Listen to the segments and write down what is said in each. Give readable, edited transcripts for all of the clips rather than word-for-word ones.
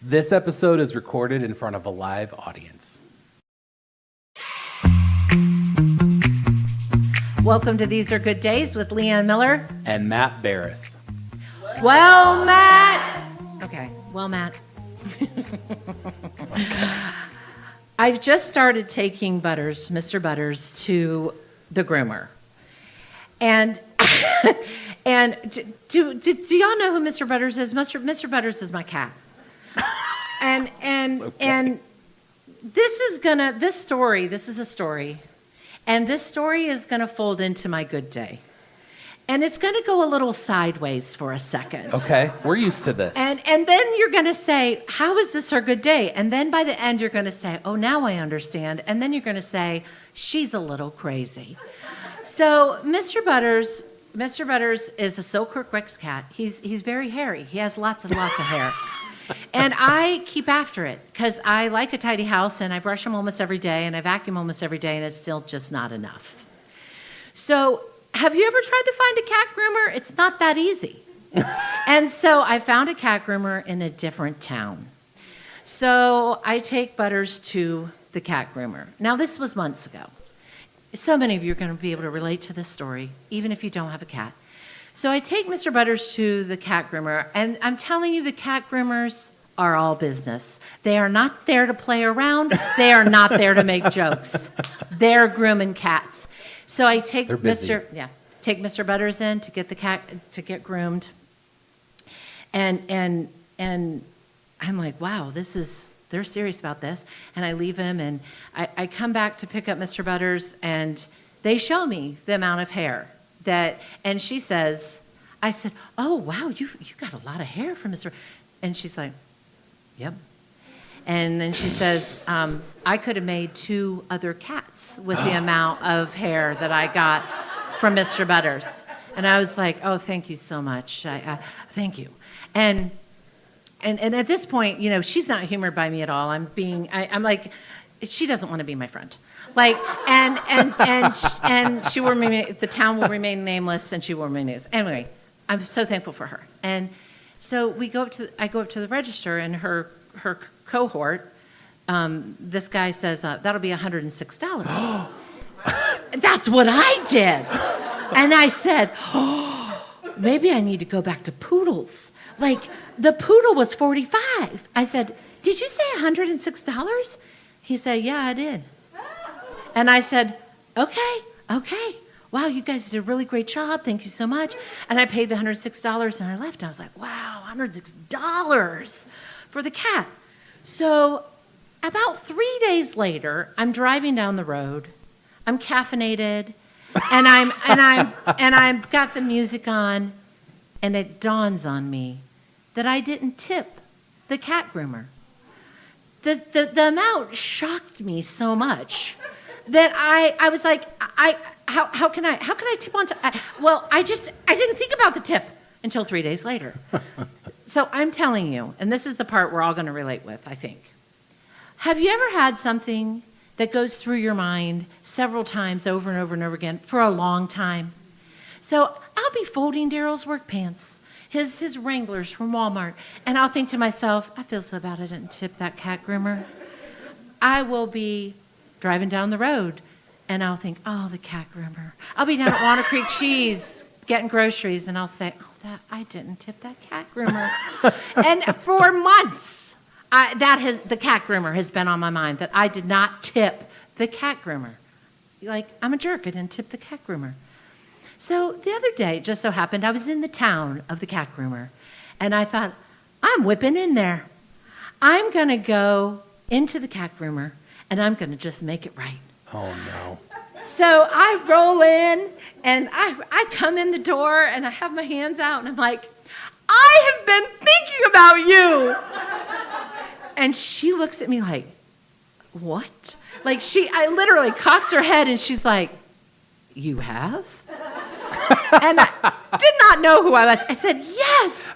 This episode is recorded in front of a live audience. Welcome to These Are Good Days with Leanne Miller. And Matt Barris. Well, Matt. Okay, well, Matt. I've just started taking Butters, Mr. Butters, to the groomer. And and do y'all know who Mr. Butters is? Mr. Butters is my cat. And this is a story. And this story is gonna fold into my good day. And it's gonna go a little sideways for a second. Okay, we're used to this. And then you're gonna say, how is this our good day? And then by the end you're gonna say, oh, now I understand. And then you're gonna say, she's a little crazy. So Mr. Butters is a Silkwork Rex cat. He's very hairy. He has lots of hair. And I keep after it because I like a tidy house and I brush him almost every day and I vacuum almost every day and it's still just not enough. So have you ever tried to find a cat groomer? It's not that easy. And so I found a cat groomer in a different town. So I take Butters to the cat groomer. Now this was months ago. So many of you are going to be able to relate to this story, even if you don't have a cat. So I take Mr. Butters to the cat groomer, and I'm telling you, the cat groomers are all business. They are not there to play around. They are not there to make jokes. They're grooming cats. So I take Mr. Butters in to get the cat to get groomed, and I'm like, wow, they're serious about this. And I leave him, and I come back to pick up Mr. Butters, and they show me the amount of hair. And she says, I said, oh, wow, you got a lot of hair from Mr. And she's like, yep. And then she says, I could have made 2 other cats with the amount of hair that I got from Mr. Butters. And I was like, oh, thank you so much. Thank you. And at this point, you know, she's not humored by me at all. I'm like, she doesn't want to be my friend. Like, and she will remain, the town will remain nameless and she will remain nameless. Anyway, I'm so thankful for her. And so I go up to the register and her cohort, this guy says, that'll be $106. That's what I did. And I said, oh, maybe I need to go back to poodles. Like, the poodle was $45. I said, did you say $106? He said, yeah, I did. And I said, okay. Wow, you guys did a really great job. Thank you so much. And I paid the $106 and I left. And I was like, wow, $106 for the cat. So about 3 days later, I'm driving down the road. I'm caffeinated and I've got the music on, and it dawns on me that I didn't tip the cat groomer. The amount shocked me so much that I was like, how can I tip on time? Well, I didn't think about the tip until 3 days later. So I'm telling you, and this is the part we're all going to relate with, I think. Have you ever had something that goes through your mind several times over and over and over again for a long time? So I'll be folding Daryl's work pants, his Wranglers from Walmart, and I'll think to myself, I feel so bad I didn't tip that cat groomer. I will be driving down the road, and I'll think, oh, the cat groomer. I'll be down at Walnut Creek Cheese getting groceries, and I'll say, oh, I didn't tip that cat groomer. And for months, the cat groomer has been on my mind, that I did not tip the cat groomer. Like, I'm a jerk, I didn't tip the cat groomer. So the other day, it just so happened, I was in the town of the cat groomer, and I thought, I'm whipping in there. I'm going to go into the cat groomer, and I'm going to just make it right. Oh, no. So I roll in, and I come in the door, and I have my hands out, and I'm like, I have been thinking about you. And she looks at me like, what? Like, I literally cocks her head, and she's like, you have? And I did not know who I was. I said, yes.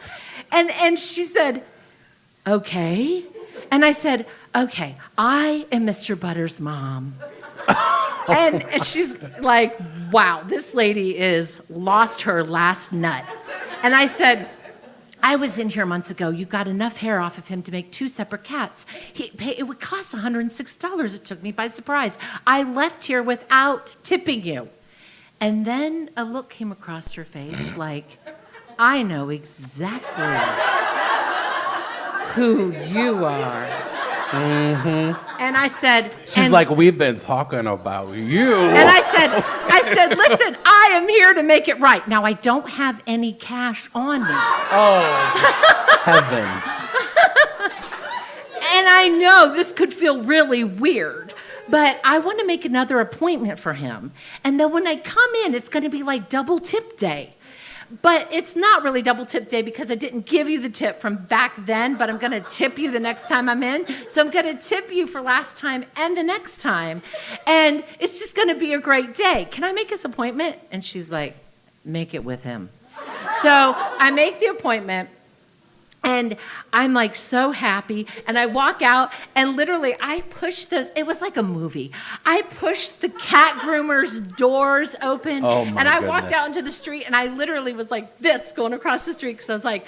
And she said, okay. And I said, okay, I am Mr. Butters' mom. And she's like, wow, this lady is lost her last nut. And I said, I was in here months ago. You got enough hair off of him to make 2 separate cats. It would cost $106. It took me by surprise. I left here without tipping you. And then a look came across her face like, I know exactly who you are. Mm-hmm. And I said... She's like, we've been talking about you. And I said, listen, I am here to make it right. Now, I don't have any cash on me. Oh, heavens. And I know this could feel really weird, but I want to make another appointment for him. And then when I come in, it's going to be like double tip day. But it's not really double tip day because I didn't give you the tip from back then, but I'm going to tip you the next time I'm in. So I'm going to tip you for last time and the next time. And it's just going to be a great day. Can I make this appointment? And she's like, make it with him. So I make the appointment. And I'm like so happy, and I walk out, and literally I pushed those, it was like a movie. I pushed the cat groomer's doors open, and I walked out into the street, and I literally was like this going across the street, because I was like,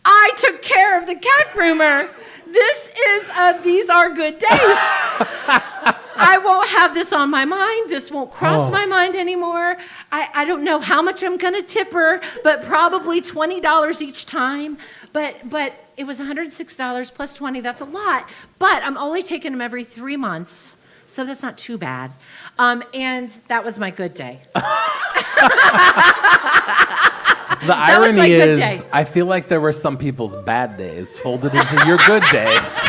I took care of the cat groomer. These are good days. I won't have this on my mind. This won't cross my mind anymore. I don't know how much I'm going to tip her, but probably $20 each time. But it was $106 plus 20. That's a lot. But I'm only taking them every 3 months, so that's not too bad. And that was my good day. The irony is, I feel like there were some people's bad days folded into your good days.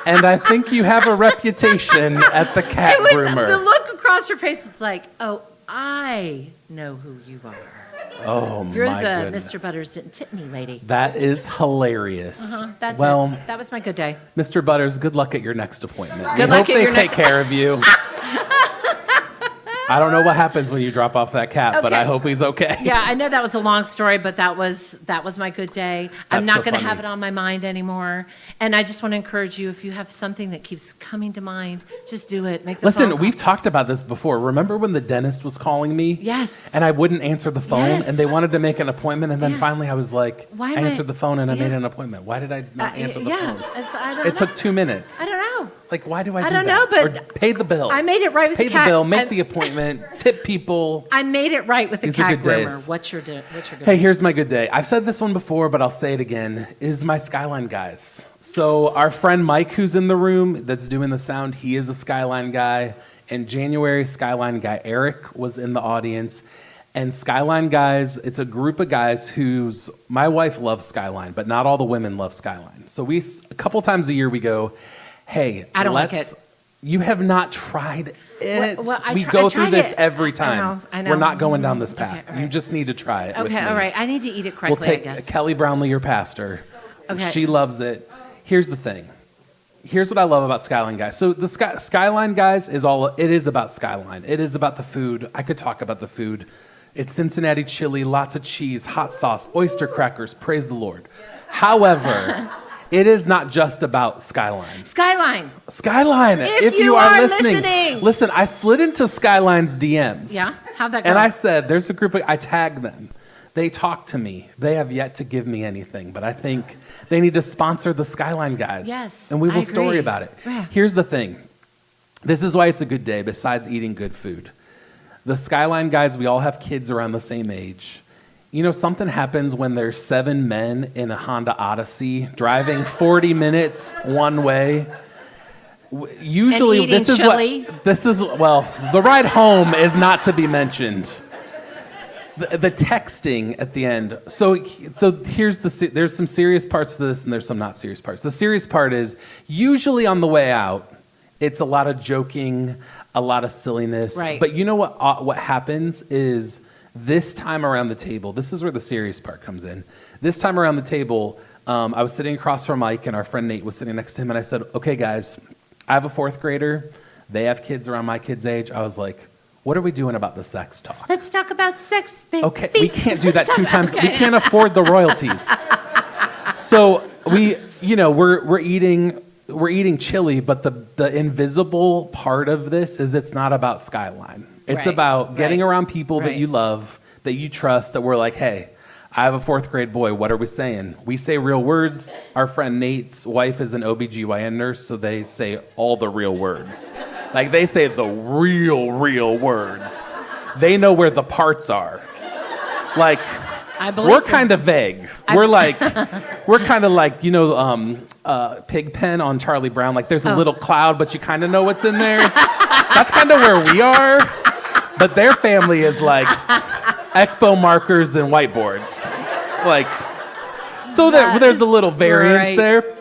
And I think you have a reputation at the cat groomer. The look across her face was like, oh, I know who you are. Oh, my You're the goodness. Mr. Butters didn't tip me lady. That is hilarious. That's well, it. That was my good day. Mr. Butters, good luck at your next appointment. Good We luck hope at they your take next- care of you. I don't know what happens when you drop off that cat, but I hope he's okay. Yeah, I know that was a long story, but that was my good day. I'm That's not so going to have funny. it on my mind anymore. And I just want to encourage you, if you have something that keeps coming to mind, just do it. Make the phone Listen, call. we've talked about this before. Remember when the dentist was calling me? Yes. And I wouldn't answer the phone, Yes. and they wanted to make an appointment, and then Yeah. finally I was like, Why I am I- answered the phone and I made Yeah. an appointment. Why did I not answer the phone? I don't It know. took 2 minutes. I don't know. Like, why do I do I don't that? know, but Or pay the bill. I made it right with Pay the the cat. bill, make the appointment, tip people. I made it right with the These are cat good groomer. days. What's your good Hey, here's my good day. I've said this one before, but I'll say it again, is my Skyline guys. So our friend Mike, who's in the room, that's doing the sound, he is a Skyline guy. In January, Skyline guy Eric was in the audience. And Skyline guys, it's a group of guys my wife loves Skyline, but not all the women love Skyline. So a couple times a year we go, hey, I don't like it. You have not tried it. I We go through tried this it. every time. I know. We're not going down this Okay, path. all right. You just need to try it with me. Okay, all right. I need to eat it We'll correctly, take I guess. Kelly Brownlee, your pastor. Okay. She loves it. Here's the thing. Here's what I love about Skyline guys. So the Skyline guys it is about Skyline. It is about the food. I could talk about the food. It's Cincinnati chili, lots of cheese, hot sauce, oyster crackers. Praise the Lord. However, it is not just about Skyline. Skyline. If you are listening, listen, I slid into Skyline's DMs. Yeah? How'd that go? And I said, there's a group I tagged them. They talk to me. They have yet to give me anything, but I think they need to sponsor the Skyline guys. Yes, And we I will story agree. about it. Yeah. Here's the thing. This is why it's a good day, besides eating good food. The Skyline guys, we all have kids around the same age. You know, something happens when there's 7 men in a Honda Odyssey driving 40 minutes one way. Usually, And eating chili. the ride home is not to be mentioned. The texting at the end. So here's there's some serious parts to this, and there's some not serious parts. The serious part is usually on the way out, it's a lot of joking, a lot of silliness. Right. But you know what happens is this time around the table, this is where the serious part comes in. This time around the table, I was sitting across from Mike, and our friend Nate was sitting next to him, and I said, okay, guys, I have a 4th grader. They have kids around my kid's age. I was like, what are we doing about the sex talk? Let's talk about sex, baby. Okay, we can't do that 2 times. We can't afford the royalties. So we're eating chili, but the invisible part of this is it's not about Skyline. It's Right, about getting right, around people that right. you love, that you trust, that we're like, hey, I have a 4th grade boy. What are we saying? We say real words. Our friend Nate's wife is an OBGYN nurse, so they say all the real words. Like, they say the real words. They know where the parts are. Like, we're kind of vague. We're kind of like, Pigpen on Charlie Brown. Like, there's a little cloud, but you kind of know what's in there. That's kind of where we are. But their family is like expo markers and whiteboards. Like, so there's a little variance there.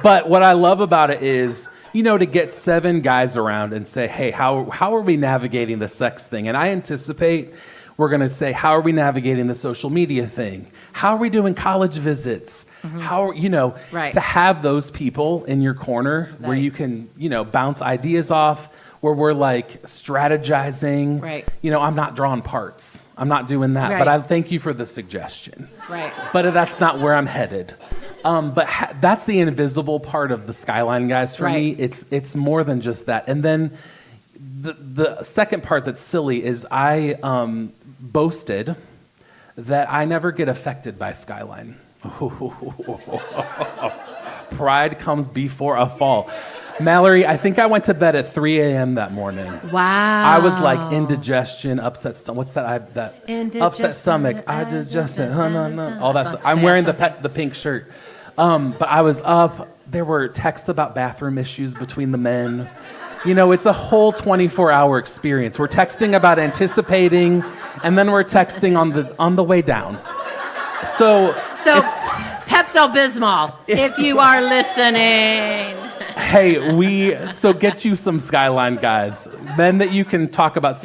But what I love about it is, to get 7 guys around and say, hey, how are we navigating the sex thing? And I anticipate we're going to say, how are we navigating the social media thing? How are we doing college visits? How, to have those people in your corner where you can, bounce ideas off, where we're like strategizing. Right. I'm not drawing parts. I'm not doing that. But I thank you for the suggestion. Right. But that's not where I'm headed. But that's the invisible part of the Skyline guys for me. It's more than just that. And then the second part that's silly is I boasted that I never get affected by Skyline. Pride comes before a fall. Mallory, I think I went to bed at 3 a.m. that morning. Wow. I was like indigestion, upset stomach. What's that? Upset stomach. I just all that stuff. I'm wearing the pink shirt. But I was up. There were texts about bathroom issues between the men. It's a whole 24-hour experience. We're texting about anticipating, and then we're texting on the way down. So Pepto-Bismol, if you are listening. Hey, so get you some Skyline guys, men that you can talk about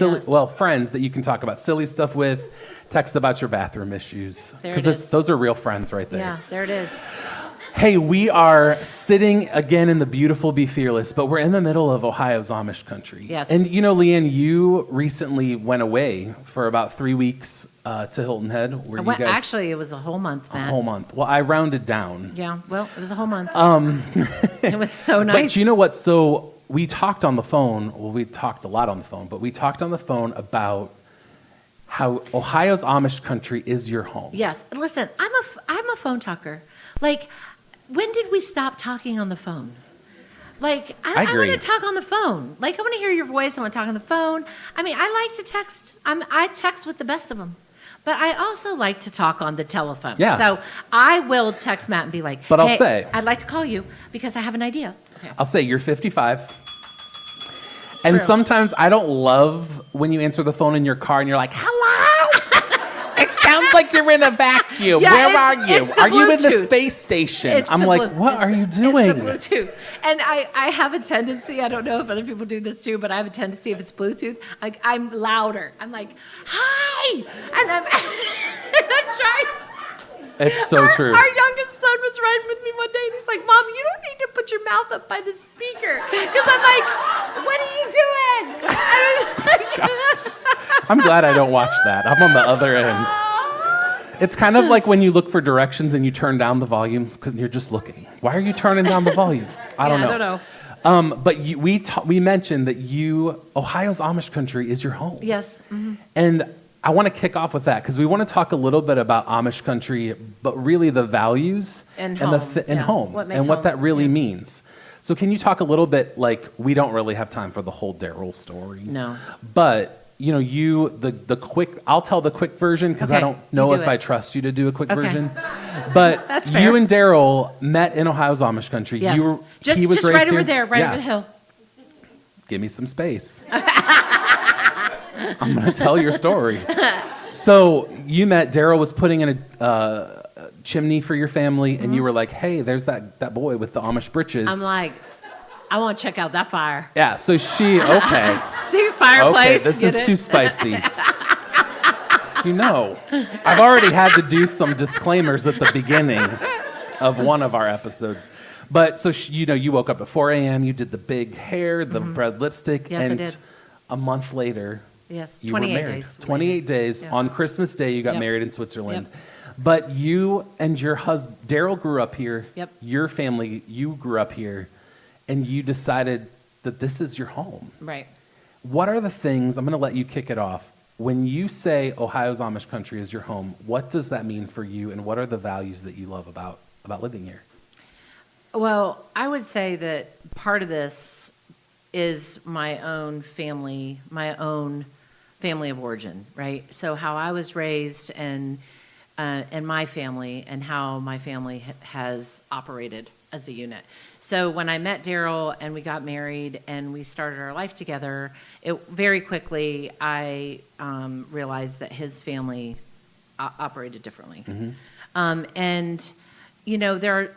friends that you can talk about silly stuff with. Text about your bathroom issues, because those are real friends right there. Yeah, there it is. Hey, we are sitting again in the beautiful Be Fearless, but we're in the middle of Ohio's Amish country. Yes. And Leanne, you recently went away for about 3 weeks to Hilton Head. Actually, it was a whole month, Matt. A whole month. Well, I rounded down. Yeah, well, it was a whole month. It was so nice. But you know what? So we talked on the phone. Well, we talked a lot on the phone, but we talked on the phone about how Ohio's Amish country is your home. Yes. Listen, I'm a phone talker. Like, when did we stop talking on the phone? Like, I want to talk on the phone. Like, I want to hear your voice. I want to talk on the phone. I mean, I like to text. I text with the best of them. But I also like to talk on the telephone. Yeah. So I will text Matt and be like, but hey, I'll say, I'd like to call you because I have an idea. Okay. I'll say, you're 55. And sometimes I don't love when you answer the phone in your car and you're like, hello? It sounds like you're in a vacuum. Yeah, where are you? Are you in the Bluetooth. Space station? I'm like, what are you doing? It's the Bluetooth. And I have a tendency, I don't know if other people do this too, but I have a tendency, if it's Bluetooth, like, I'm louder. I'm like, hi! And I'm trying. It's so true. Our youngest son was riding with me one day, and he's like, Mom, you don't need to put your mouth up by the speaker. Because I'm like, what are you doing? I'm glad I don't watch that. I'm on the other end. It's kind of like when you look for directions and you turn down the volume because you're just looking. Why are you turning down the volume? I don't know. But we mentioned that Ohio's Amish country is your home. Yes. Mm-hmm. And I want to kick off with that because we want to talk a little bit about Amish country, but really the values and home and what that really means. So can you talk a little bit, like, we don't really have time for the whole Daryl story. No. But the quick, I'll tell the quick version because I don't know if I trust you to do a quick version. But That's fair. You and Daryl met in Ohio's Amish country. Yes. He was just raised right here? over there, right over the hill. Give me some space. I'm going to tell your story. So you met, Daryl was putting in a chimney for your family, and you were like, hey, there's that boy with the Amish britches. I'm like, I want to check out that fire. Yeah, so See, fireplace. Okay, this is too spicy. I've already had to do some disclaimers at the beginning of one of our episodes. But so, you woke up at 4 a.m., you did the big hair, the red lipstick, Yes, I and did. a month later, Yes, you were 28 married. days. 28 days. Yeah. On Christmas Day, you got Yep. married in Switzerland. Yep. But you and your husband, Daryl, grew up here. Yep. Your family, you grew up here, and you decided that this is your home. Right. What are the things, I'm going to let you kick it off, When you say Ohio's Amish country is your home, what does that mean for you, and what are the values that you love about living here? Well, I would say that part of this is my own family of origin, right? So how I was raised and my family and how my family has operated as a unit. So when I met Daryl and we got married and we started our life together, very quickly I realized that his family operated differently. And you know, there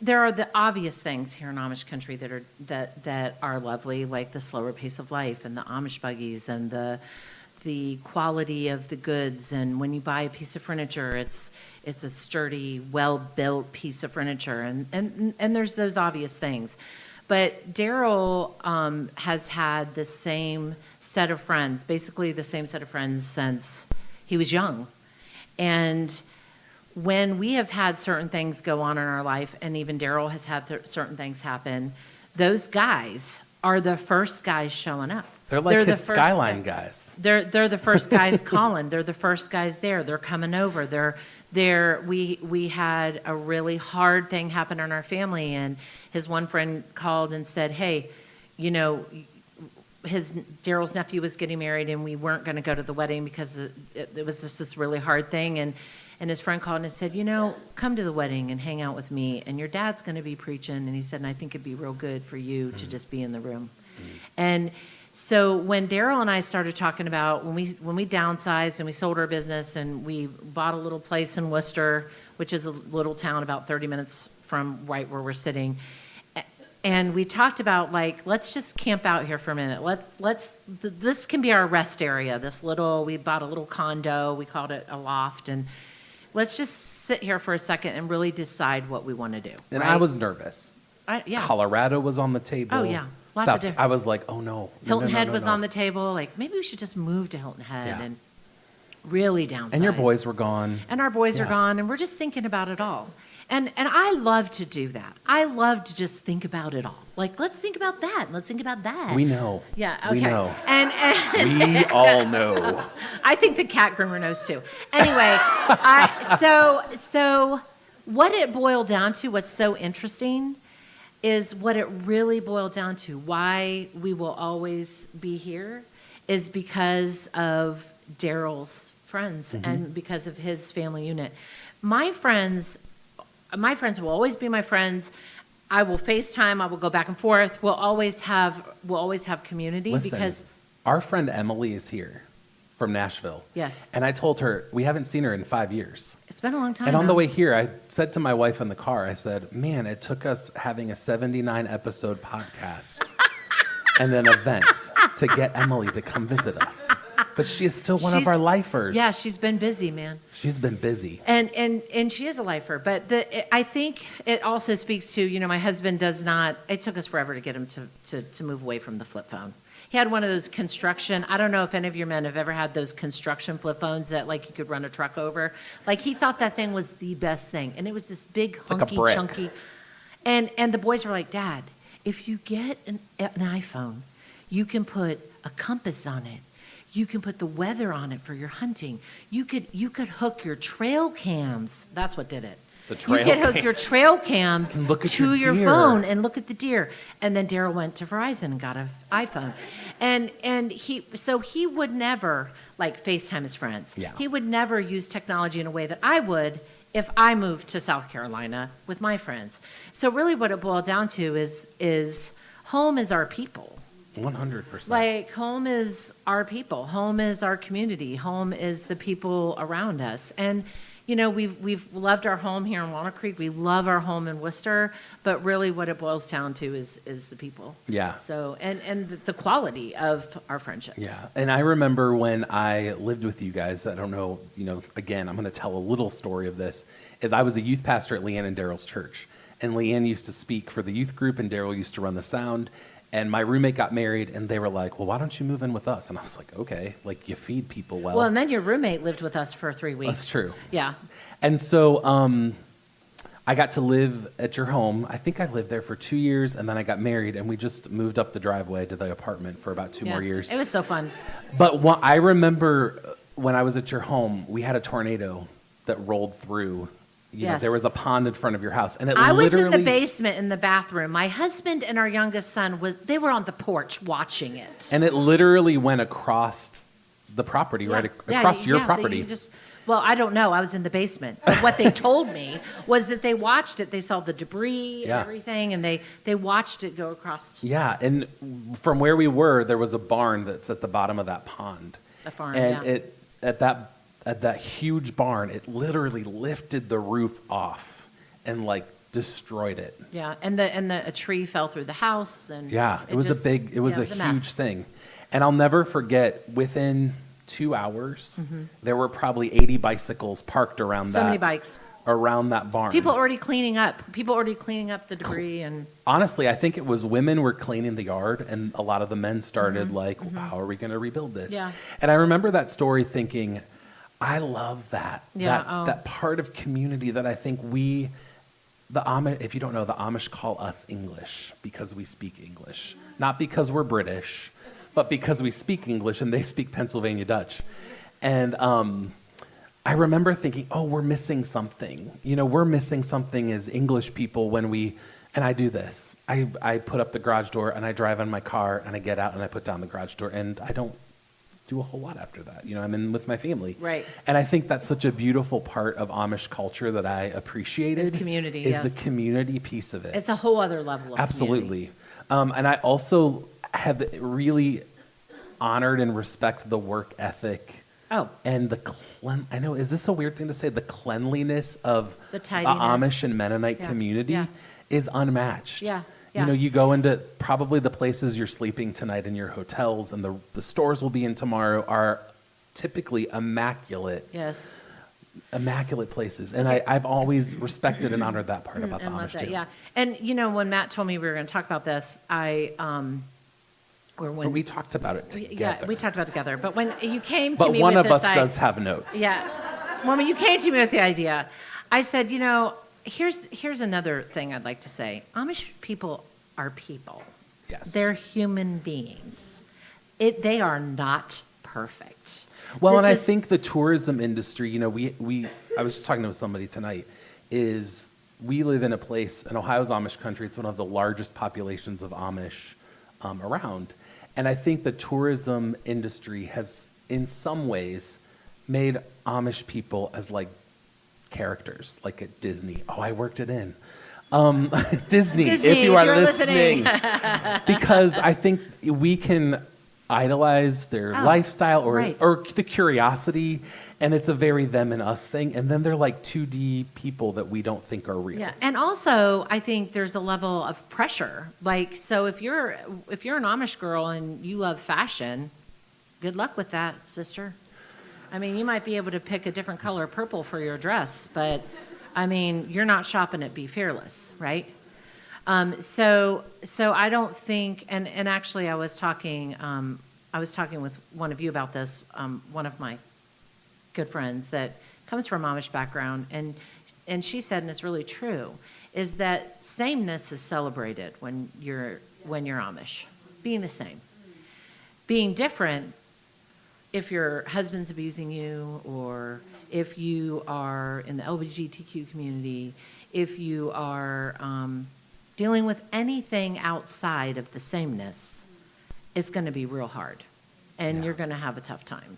are the obvious things here in Amish country that are lovely, like the slower pace of life and the Amish buggies and the quality of the goods. And when you buy a piece of furniture, it's a sturdy, well-built piece of furniture. And there's those obvious things. But Daryl has had the same set of friends, basically the same set of friends since he was young. And when we have had certain things go on in our life, and even Daryl has had certain things happen, those guys are the first guys showing up. They're like his Skyline guys. They're the first guys calling. They're the first guys there. They're coming over. We had a really hard thing happen in our family, and his one friend called and said, "Hey, you know, Daryl's nephew was getting married, and we weren't going to go to the wedding because it was just this really hard thing." And his friend called and said, "You know, come to the wedding and hang out with me, and your dad's going to be preaching." And he said, "And I think it'd be real good for you to just be in the room." And so when Daryl and I started talking about when we downsized and we sold our business and we bought a little place in Worcester, which is a little town about 30 minutes from right where we're sitting, and we talked about, like, let's just camp out here for a minute. This can be our rest area. We bought a little condo. We called it a loft, and let's just sit here for a second and really decide what we want to do. And right? I was nervous. Yeah. Colorado was on the table. Oh, yeah. Lots of different. I was like, oh, no. Hilton Head was on the table. Like, maybe we should just move to Hilton Head and really downsize. And your boys were gone. And our boys are gone, and we're just thinking about it all. And I love to do that. I love to just think about it all. Like, let's think about that. And let's think about that. We know. Yeah, okay. We know. And we all know. I think the cat groomer knows too. Anyway, so what it boiled down to, what's so interesting, is what it really boiled down to. Why we will always be here is because of Daryl's friends and because of his family unit. My friends will always be my friends. I will FaceTime. I will go back and forth. We'll always have community. Listen, because our friend Emily is here from Nashville. Yes. And I told her we haven't seen her in 5 years. It's been a long time. And on now. the way here, I said to my wife in the car, I said, "Man, it took us having a 79 episode podcast and then events to get Emily to come visit us." But she is still one of our lifers. Yeah, she's been busy, man. She's been busy. And she is a lifer. But I think it also speaks to, you know, my husband does not, it took us forever to get him to move away from the flip phone. He had one of those construction, I don't know if any of your men have ever had those construction flip phones that, like, you could run a truck over. Like, he thought that thing was the best thing. And it was this big, hunky, like chunky. And the boys were like, "Dad, if you get an iPhone, you can put a compass on it. You can put the weather on it for your hunting. You could hook your trail cams." That's what did it. The trail you could hook your trail cams And look at to your your deer. phone and look at the deer. And then Daryl went to Verizon and got an iPhone. And he would never, like, FaceTime his friends. Yeah. He would never use technology in a way that I would if I moved to South Carolina with my friends. So really what it boiled down to is home is our people. 100%. Like, home is our people. Home is our community. Home is the people around us. And, you know, we've loved our home here in Walnut Creek. We love our home in Worcester. But really what it boils down to is the people. Yeah. So, and the quality of our friendships. Yeah. And I remember when I lived with you guys, I don't know, you know, again, I'm going to tell a little story of this, is I was a youth pastor at Leanne and Daryl's church. And Leanne used to speak for the youth group, and Daryl used to run the sound. And my roommate got married, and they were like, "Well, why don't you move in with us?" And I was like, "Okay, like, you feed people well." Well, and then your roommate lived with us for 3 weeks. That's true. Yeah. And so I got to live at your home. I think I lived there for 2 years, and then I got married, and we just moved up the driveway to the apartment for about two more years. It was so fun. But I remember when I was at your home, we had a tornado that rolled through. You know, Yes. there was a pond in front of your house, and it I was literally... in the basement in the bathroom. My husband and our youngest son they were on the porch watching it. And it literally went across the property, right? Across your property. Well, I don't know. I was in the basement. But what they told me was that they watched it. They saw the debris and everything, and they watched it go across. Yeah, and from where we were, there was a barn that's at the bottom of that pond. The farm, and at that huge barn, it literally lifted the roof off and like destroyed it. Yeah, and a tree fell through the house, and it was a huge mess. thing. And I'll never forget, within 2 hours, there were probably 80 bicycles parked around So many bikes. Around that barn. People already cleaning up the debris. And honestly, I think it was women were cleaning the yard, and a lot of the men started how are we going to rebuild this? Yeah. And I remember that story thinking, I love that. Yeah, That part of community that I think the Amish, if you don't know, the Amish call us English because we speak English. Not because we're British, but because we speak English and they speak Pennsylvania Dutch. And I remember thinking, oh, we're missing something. You know, we're missing something as English people and I do this. I put up the garage door and I drive in my car and I get out and I put down the garage door and I don't do a whole lot after that. You know, I'm in with my family. Right. And I think that's such a beautiful part of Amish culture that I appreciated. Is community, Is yes. the community piece of it. It's a whole other level of Absolutely. And I also have really honored and respect the work ethic. Oh. And I know, is this a weird thing to say? The cleanliness of The the tidiness. Amish and Mennonite community Yeah. is unmatched. Yeah. You know, you go into probably the places you're sleeping tonight in your hotels, and the stores will be in tomorrow are typically immaculate. Yes. Immaculate places. And I've always respected and honored that part about the And love Amish that, too. yeah. And you know, when Matt told me we were going to talk about this, But we talked about it together. Yeah, we talked about it together. But when you came to But me one with of us this does have notes. Yeah. When you came to me with the idea, I said, you know, here's another thing I'd like to say. Amish people are people. Yes. They're human beings. They are not perfect. Well, and I think the tourism industry, you know, I was just talking to somebody tonight, is we live in a place, in Ohio's Amish country, it's one of the largest populations of Amish around. And I think the tourism industry has, in some ways, made Amish people as like characters, like at Disney. Oh, I worked it in. Disney, if you are listening. Because I think we can idolize their lifestyle or the curiosity, and it's a very them and us thing. And then they're like 2D people that we don't think are real. Yeah, and also I think there's a level of pressure. Like, so if you're an Amish girl and you love fashion, good luck with that, sister. I mean, you might be able to pick a different color purple for your dress, but I mean, you're not shopping at Be Fearless, right? So I don't think, and actually I was talking with one of you about this, one of my good friends that comes from Amish background, and she said, and it's really true, is that sameness is celebrated when you're Amish, being the same. Being different, if your husband's abusing you, or if you are in the LGBTQ community, if you are dealing with anything outside of the sameness, it's going to be real hard, and you're going to have a tough time.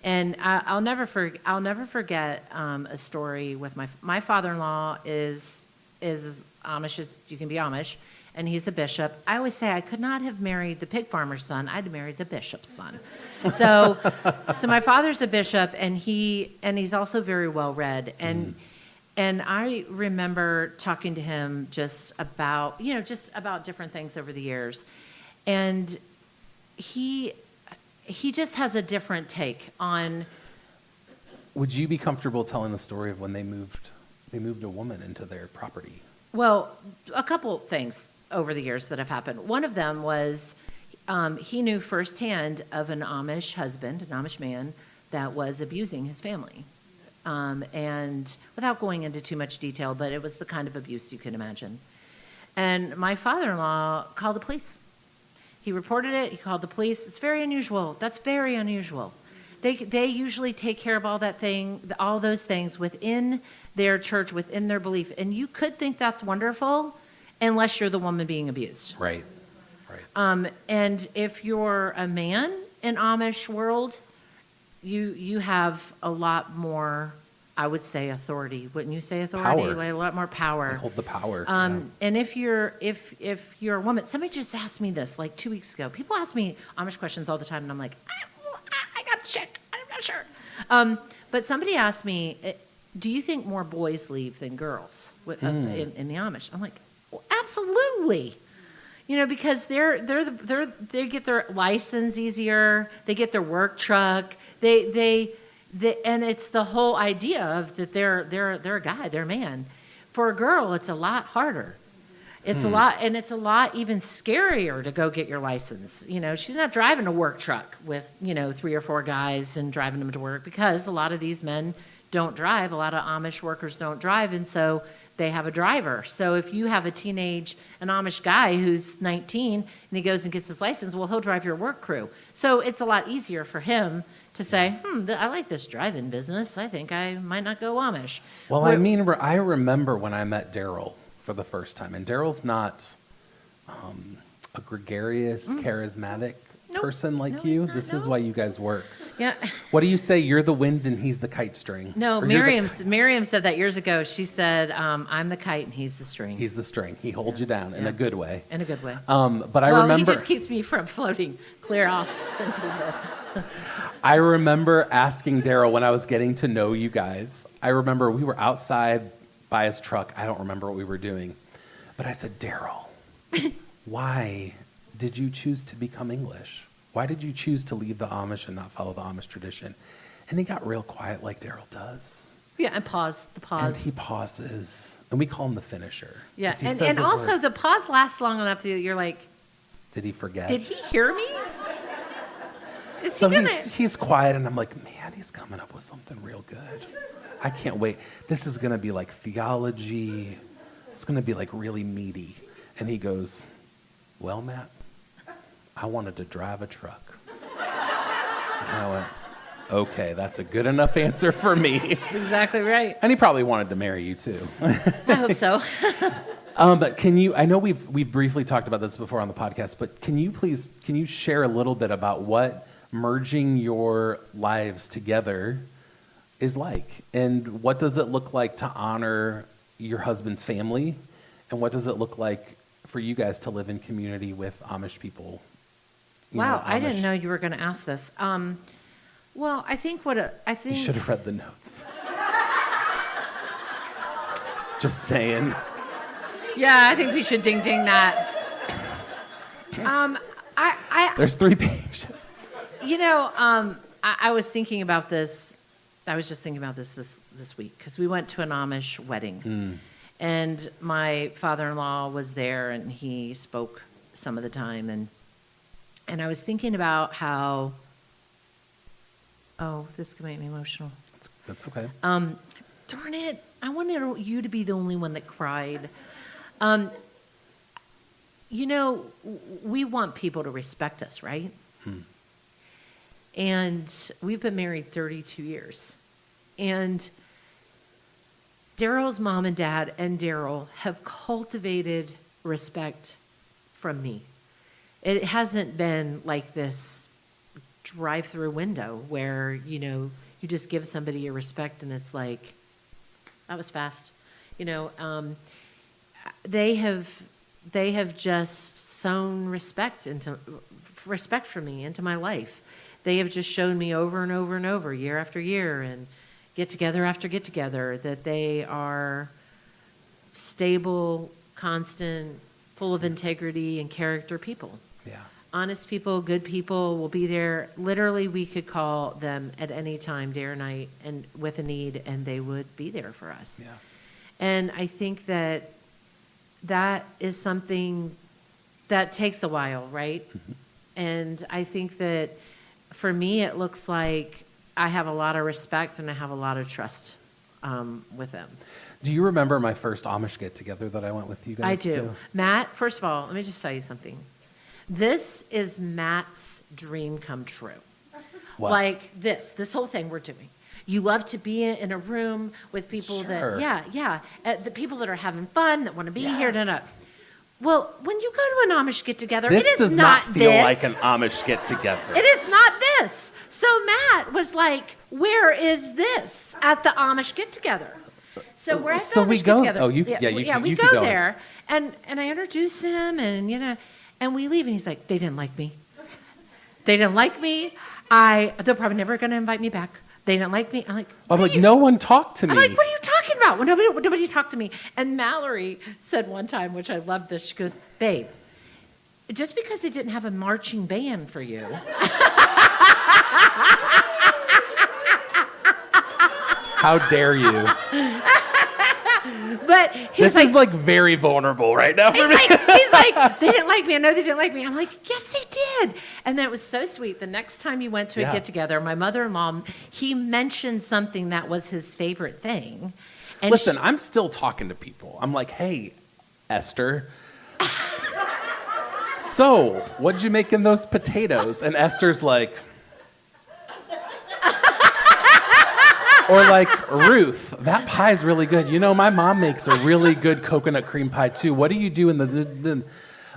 And I'll never forget a story with my father-in-law is Amish. You can be Amish, and he's a bishop. I always say I could not have married the pig farmer's son. I'd have married the bishop's son. So my father's a bishop, and he's also very well read. And I remember talking to him just about different things over the years, and he just has a different take on. Would you be comfortable telling the story of when they moved a woman into their property? Well, a couple things over the years that have happened. One of them was he knew firsthand of an Amish husband, an Amish man, that was abusing his family. and without going into too much detail, but it was the kind of abuse you can imagine. And my father-in-law called the police. He reported it. He called the police. It's very unusual. That's very unusual. They usually take care of all those things within their church, within their belief. And you could think that's wonderful unless you're the woman being abused. Right. And if you're a man in Amish world, you have a lot more, I would say, authority. Wouldn't you say authority? Power. Like, a lot more power. They hold the power. And if you're a woman, somebody just asked me this like 2 weeks ago. People ask me Amish questions all the time, and I'm like, I got to check. I'm not sure. But somebody asked me, do you think more boys leave than girls in the Amish? I'm like, well, absolutely. Because they get their license easier. They get their work truck. And it's the whole idea of that they're a guy, they're a man. For a girl, it's a lot harder. It's a lot even scarier to go get your license. She's not driving a work truck with 3 or 4 guys and driving them to work, because a lot of these men don't drive. A lot of Amish workers don't drive, and so they have a driver. So if you have an Amish guy who's 19 and he goes and gets his license, well, he'll drive your work crew. So it's a lot easier for him to say, I like this driving business. I think I might not go Amish. Well, I remember when I met Daryl for the first time, and Daryl's not a gregarious, charismatic person like you. This is why you guys work. Yeah. What do you say? You're the wind and he's the kite string. No, Miriam said that years ago. She said, I'm the kite and he's the string. He's the string. He holds you down in a good way. In a good way. But I remember he just keeps me from floating clear off into the. I remember asking Daryl when I was getting to know you guys. I remember we were outside by his truck. I don't remember what we were doing. But I said, Daryl, why did you choose to become English? Why did you choose to leave the Amish and not follow the Amish tradition? And he got real quiet like Daryl does. Yeah, and pause. And he pauses. And we call him the finisher. Yeah, and also the pause lasts long enough that you're like, did he forget? Did he hear me? So he's quiet, and I'm like, man, he's coming up with something real good. I can't wait. This is going to be like theology. It's going to be like really meaty. And he goes, well, Matt, I wanted to drive a truck. And I went, okay, that's a good enough answer for me. That's exactly right. And he probably wanted to marry you too. I hope so. But I know we've briefly talked about this before on the podcast, but can you share a little bit about what merging your lives together is like? And what does it look like to honor your husband's family? And what does it look like for you guys to live in community with Amish people? Wow, I didn't know you were going to ask this. Well, I think You should have read the notes. Just saying. Yeah, I think we should ding that. There's 3 pages. I was thinking about this. I was just thinking about this week because we went to an Amish wedding, and my father-in-law was there, and he spoke some of the time, and I was thinking about how. Oh, this could make me emotional. That's okay. Darn it! I wanted you to be the only one that cried. We want people to respect us, right? And we've been married 32 years. And Daryl's mom and dad and Daryl have cultivated respect from me. It hasn't been like this drive-through window where, you just give somebody your respect and it's like, that was fast. They have just sown respect for me into my life. They have just shown me over and over and over, year after year, and get together after get together, that they are stable, constant, full of integrity and character people. Yeah. Honest people, good people will be there. Literally, we could call them at any time, day or night, and with a need, and they would be there for us. Yeah. And I think that is something that takes a while, right? Mm-hmm. And I think that for me, it looks like I have a lot of respect and I have a lot of trust with them. Do you remember my first Amish get-together that I went with you guys I do. to? Matt, first of all, let me just tell you something. This is Matt's dream come true. What? Like this whole thing we're doing. You love to be in a room with people Sure. the people that are having fun, that want to be here. Yes. Well, when you go to an Amish get-together, it This is does not feel this. like an Amish get-together. It is not this. So Matt was like, where is this at the Amish get-together? So we're at the So we Amish go- get-together. oh, you- we you go keep going. there, and I introduce him, and and we leave, and he's like, they didn't like me. They didn't like me. They're probably never going to invite me back. They didn't like me. I'm like, no one talked to me. I'm like, what are you talking about? Well, nobody talked to me. And Mallory said one time, which I love this, she goes, babe, just because they didn't have a marching band for you. How dare you? But he's This is like very vulnerable right now for me. he's like, they didn't like me. I know they didn't like me. I'm like, yes, they did. And then it was so sweet. The next time he went to a Yeah. get-together, my mother-in-law, he mentioned something that was his favorite thing. And Listen, I'm still talking to people. I'm like, hey, Esther. So, what'd you make in those potatoes? And Esther's like, or like, Ruth, that pie's really good. You know, my mom makes a really good coconut cream pie too. What do you do in the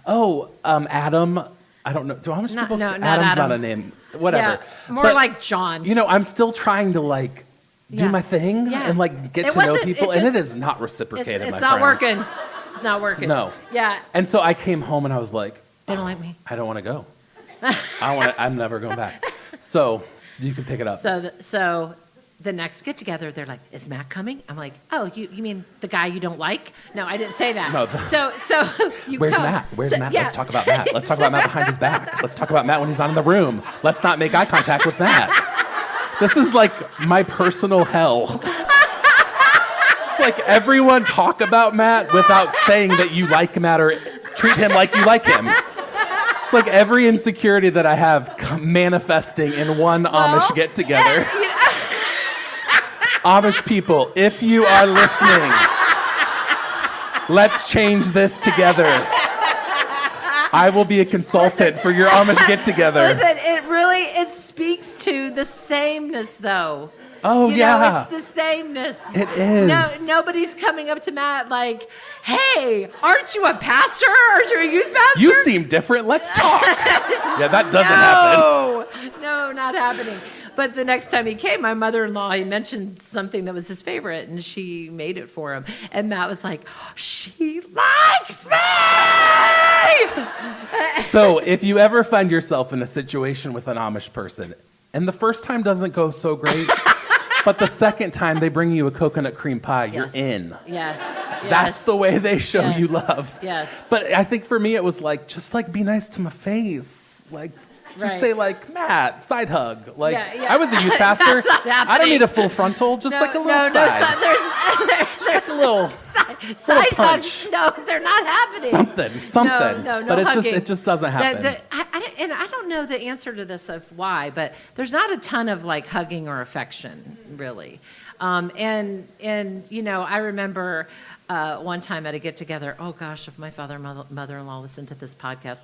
Adam, I don't know. Do Amish people? not Adam's Adam. not a name. Whatever. Yeah, more But, like John. you know, I'm still trying to like do Yeah. my thing Yeah. and like get It to know wasn't- people, it and it just- is not reciprocated. it's my not friends. working. It's not working. No. Yeah. And so I came home and I was like, They don't like me. I don't want to go. I'm never going back. So you can pick it up. So the next get together, they're like, "Is Matt coming?" I'm like, "Oh, you mean the guy you don't like?" No, I didn't say that. No, so you Where's come. Matt? Where's So- Matt? yeah. Let's talk about Matt. Let's talk about Matt behind his back. Let's talk about Matt when he's not in the room. Let's not make eye contact with Matt. This is like my personal hell. It's like everyone talk about Matt without saying that you like Matt or treat him like you like him. It's like every insecurity that I have manifesting in one Amish get together. Amish people, if you are listening, let's change this together. I will be a consultant for your Amish get together. Listen, it speaks to the sameness, though. Oh, You yeah. know, it's the sameness. It is. Nobody's coming up to Matt like, "Hey, aren't you a pastor? Aren't you a youth pastor?" You seem different. Let's talk. Yeah, that doesn't happen. No, not happening. But the next time he came, my mother-in-law, he mentioned something that was his favorite, and she made it for him. And Matt was like, "She likes me!" So if you ever find yourself in a situation with an Amish person, and the first time doesn't go so great, but the second time they bring you a coconut cream pie, you're Yes. in. Yes. That's the way they show Yes. you love. Yes. But I think for me, it was like, just like be nice to my face. Like, just Right. say like, Matt, side hug. Like, Yeah. I was a youth pastor. That's not I don't happening. need a full frontal, just like a little no, side. There's Just a little side punch. hugs. No, they're not happening. something. No But hugging. it just doesn't happen. And I don't know the answer to this of why, but there's not a ton of like hugging or affection, really. And I remember one time at a get together. Oh gosh, if my father and mother-in-law listened to this podcast.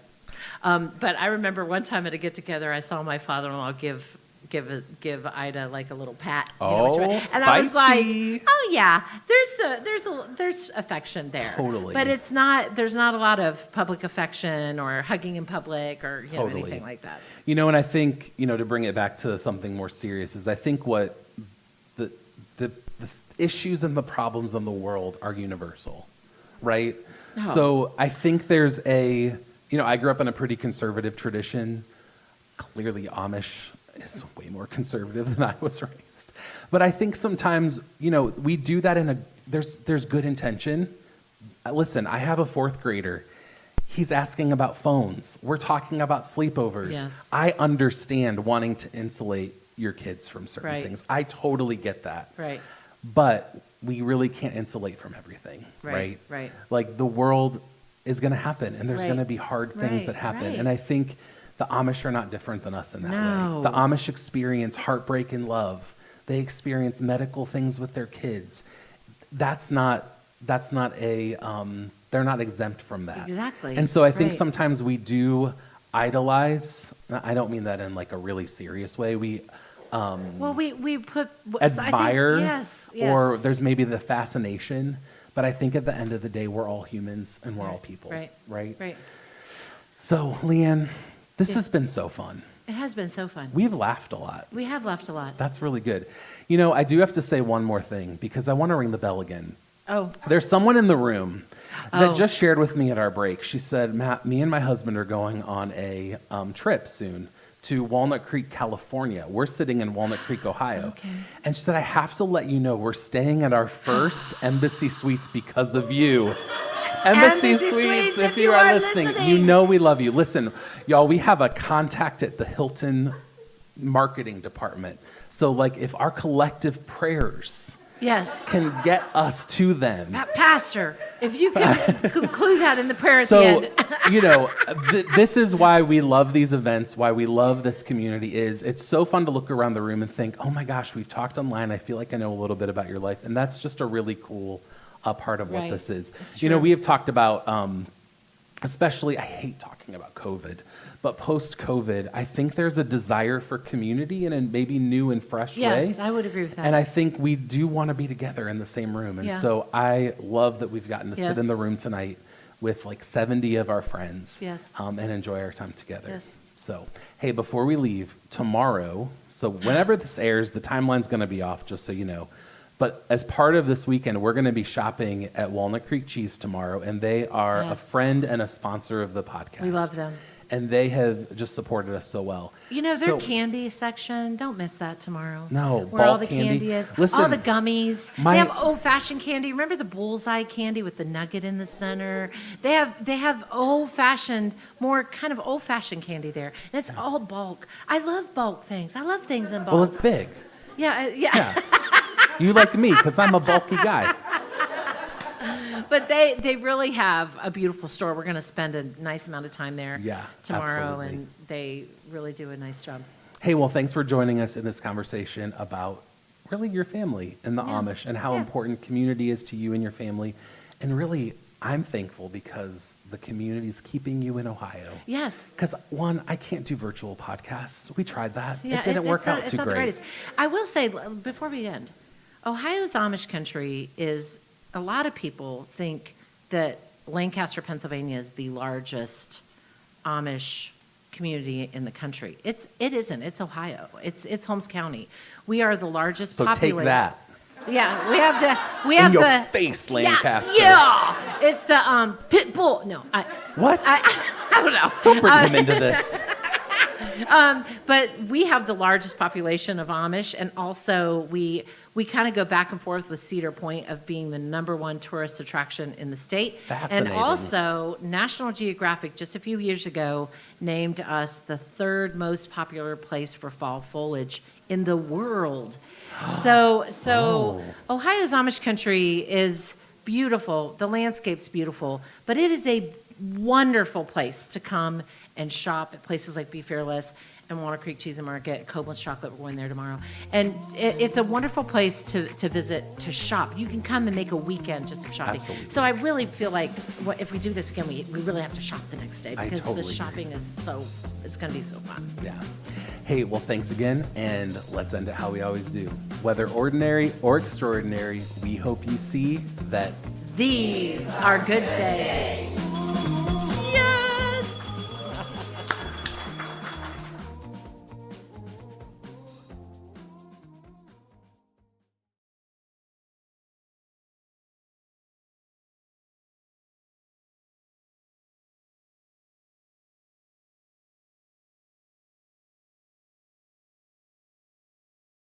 But I remember one time at a get together, I saw my father-in-law give Ida like a little pat. Oh, and I was like, spicy. oh yeah, there's affection there. Totally. But there's not a lot of public affection or hugging in public or Totally. anything like that. And I think, to bring it back to something more serious is I think what the issues and the problems in the world are universal, right? Oh. So I think there's I grew up in a pretty conservative tradition. Clearly Amish is way more conservative than I was raised. But I think sometimes, we do that there's good intention. Listen, I have a 4th grader. He's asking about phones. We're talking about sleepovers. Yes. I understand wanting to insulate your kids from certain Right. things. I totally get that. Right. But we really can't insulate from everything, right? Right. Like the world is going to happen and there's Right. going to be hard things Right, that happen. right. And I think The Amish are not different than us in that No. way. The Amish experience heartbreak and love. They experience medical things with their kids. That's not a, they're not exempt from that. Exactly. And so I think Right. sometimes we do idolize, I don't mean that in like a really serious way. We Well, we put admire, yes, or there's maybe the fascination, but I think at the end of the day, we're all humans and we're all people. Right. So, Leanne, this has been so fun. It has been so fun. We've laughed a lot. We have laughed a lot. That's really good. You know, I do have to say one more thing because I want to ring the bell again. Oh, There's someone in the room that Oh. just shared with me at our break. She said, Matt, me and my husband are going on a trip soon to Walnut Creek, California. We're sitting in Walnut Creek, Ohio. Okay. And she said, I have to let you know we're staying at our first Embassy Suites because of you. Embassy Suites, if you are listening, you know we love you. Listen, y'all, we have a contact at the Hilton marketing department. So, like, if our collective prayers yes. can get us to them. Pastor, if you can conclude that in the prayer at the So, end. you know, this is why we love these events, why we love this community is it's so fun to look around the room and think, oh my gosh, we've talked online. I feel like I know a little bit about your life. And that's just a really cool part of what Right. this is. It's You know, true. we have talked about, especially, I hate talking about COVID, but post-COVID, I think there's a desire for community in a maybe new and fresh way. Yes, I would agree with that. And I think we do want to be together in the same room. And Yeah. so I love that we've gotten to sit in Yes. the room tonight with like 70 of our friends Yes. and enjoy our time together. Yes. So, hey, before we leave, tomorrow, so whenever this airs, the timeline's going to be off, just so you know. But as part of this weekend, we're going to be shopping at Walnut Creek Cheese tomorrow, and they are a Yes. friend and a sponsor of the podcast. We love them. And they have just supported us so well. You know, their So- candy section, don't miss that tomorrow. No, where all bulk the candy. candy is. Listen, all the gummies. my- They have old-fashioned candy. Remember the bullseye candy with the nugget in the center? They have old-fashioned, more kind of old-fashioned candy there. And it's all bulk. I love bulk things. I love things in bulk. Well, it's big. yeah. Yeah. You like me, because I'm a bulky guy. But they really have a beautiful store. We're going to spend a nice amount of time there Yeah, tomorrow, absolutely. and they really do a nice job. Hey, well, thanks for joining us in this conversation about really your family and the Yeah. Amish and how Yeah. important community is to you and your family. And really, I'm thankful because the community is keeping you in Ohio. Yes. Because, one, I can't do virtual podcasts. We tried that. Yeah, it didn't work out it's too not the great. greatest. I will say, before we end, Ohio's Amish country is, a lot of people think that Lancaster, Pennsylvania is the largest Amish community in the country. It isn't. It's Ohio. It's Holmes County. We are the largest So population. take that. Yeah, we In have your the face, Yeah, Lancaster. Yeah, it's the pit bull. No, What? I don't know. Don't bring him into this. But we have the largest population of Amish, and also we kind of go back and forth with Cedar Point of being the #1 tourist attraction in the state. Fascinating. And also, National Geographic just a few years ago named us the 3rd most popular place for fall foliage in the world. So Oh. Ohio's Amish country is beautiful. The landscape's beautiful, but it is a wonderful place to come and shop at places like Be Fearless and Walnut Creek Cheese and Market, Copeland's Chocolate. We're going there tomorrow. And it's a wonderful place to visit, to shop. You can come and make a weekend just of shopping. Absolutely. So I really feel like if we do this again, we really have to shop the next day I because totally the agree. shopping is it's going to be so fun. Yeah. Hey, well, thanks again, and let's end it how we always do. Whether ordinary or extraordinary, we hope you see that These are good days.